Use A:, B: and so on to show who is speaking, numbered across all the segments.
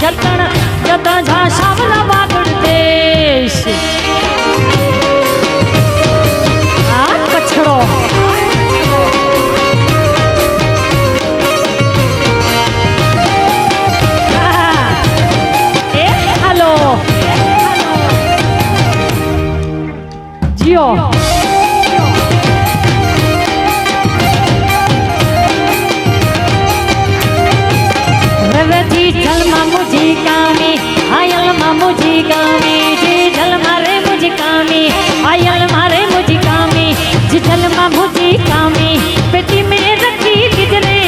A: जतन जता जा सावला बागड़ देश आ कछड़ो हेलो जियो जी जलमा मुझी कामी आयल मुझी कामी जी जलमा रे मुझी कामी आयल मारे मुझी कामी जी जलमा मुझी कामी पेटी में रखी गुजरे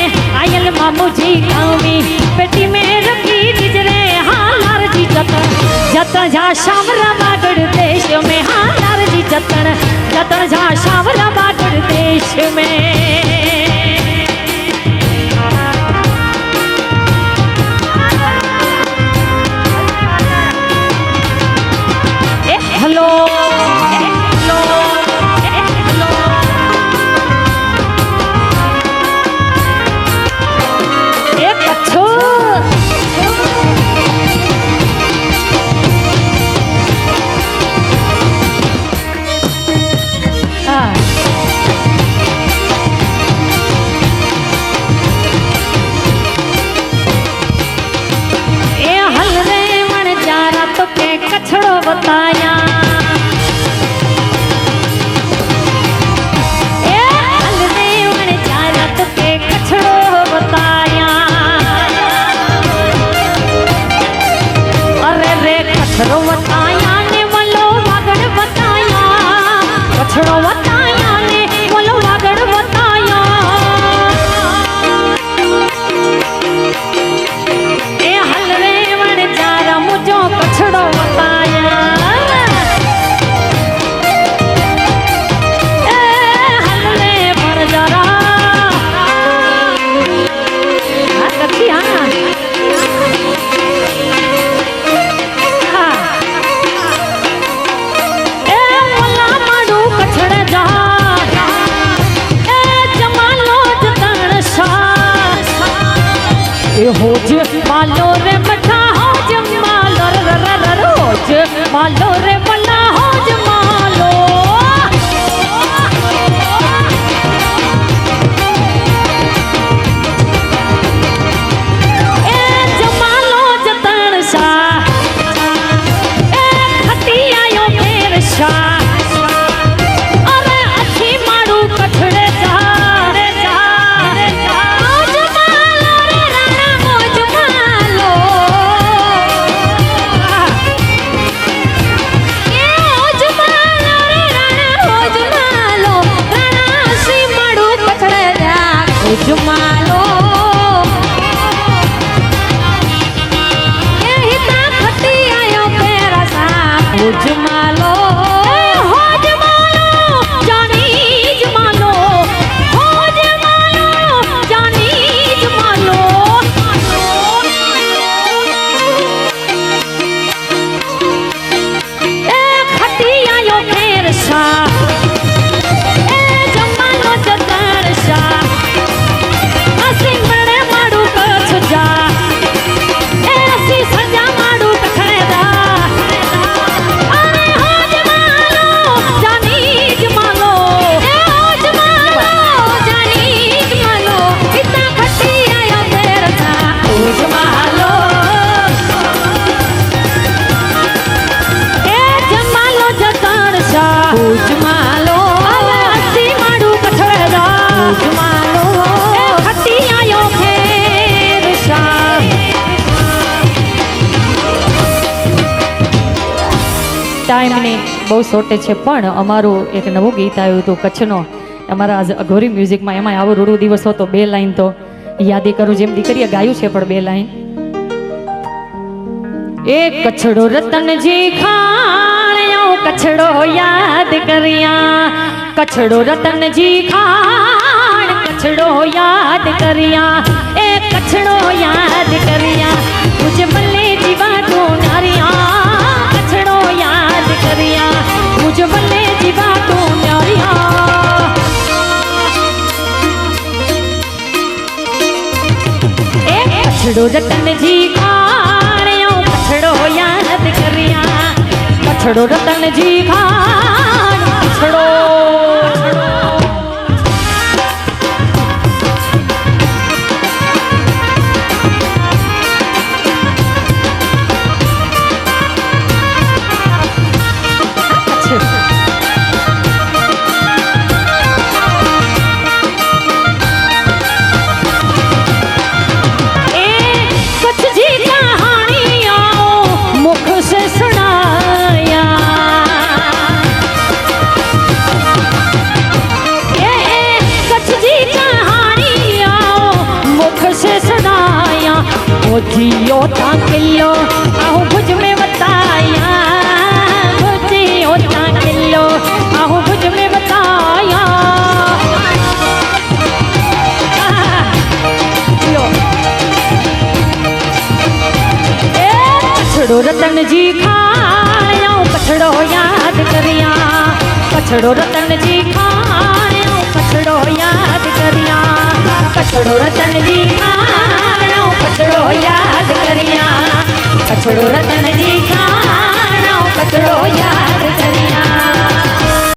A: आयल मुझी कामी पेटी में रखी गुजरे हाँ लार जी जतन जतन जा शावला बागड़ देश में हाँ लार जी जतन जतन जा शावला बागड़ देश में हेलो हेलो हेलो एक अच्छो ए हल रे मन जारा तो के कछड़ो बताया कछड़ो बताया ने वलो वागड़ बताया कछड़ो बताया ने वलो वागड़ बताया ए हल रे वन जारा मुझो कछड़ो बताया ए हल रे वन जारा हाँ कथी हाँ होज मालो रे मठा होज मालो रोज मालो रे बल्ला होज मालो ए जमालो जतन सा ए खटी आयो फेर सा अरे अच्छी मारू कठड़े जा जुमालो ए हिता खटी आयो पेरा सा जुमालो हो जुमालो जानी जुमालो हो जुमालो जानी जुमालो ए खटी आयो पेरा सा ए जुमालो जतर सा टाइमनी बहुत शॉर्टेज है पण अमारू एक नवो गीत आयो तो कच्छनो अमारा आज अघोरी म्यूजिक में एमां आवो रूडू दिवस हो तो बे लाइन तो याद करूं जेम दीकरीए गायु छे पण बे लाइन एक कछड़ो रतन जी खाणियो कछड़ो याद करिया कछड़ो रतन जी खाण कछड़ो याद करिया ए कछड़ो याद करिया मुझे बल्ले जीवा तो नारिया कछड़ो याद करिया मुझे बल्ले जीवा तो नारिया ए कछड़ो रतन जी खाण याद करिया पछड़ो रतन जी खान पछड़ो जियो था किलो आहू भुज में बताया जियो था किलो आहू भुज में बताया पछड़ो रतन जी खाया पछड़ो याद करिया पछड़ो रतन जी खाया पछड़ो याद करिया पछड़ो रतन जी खाया पछड़ो याद करिया पछड़ो रतन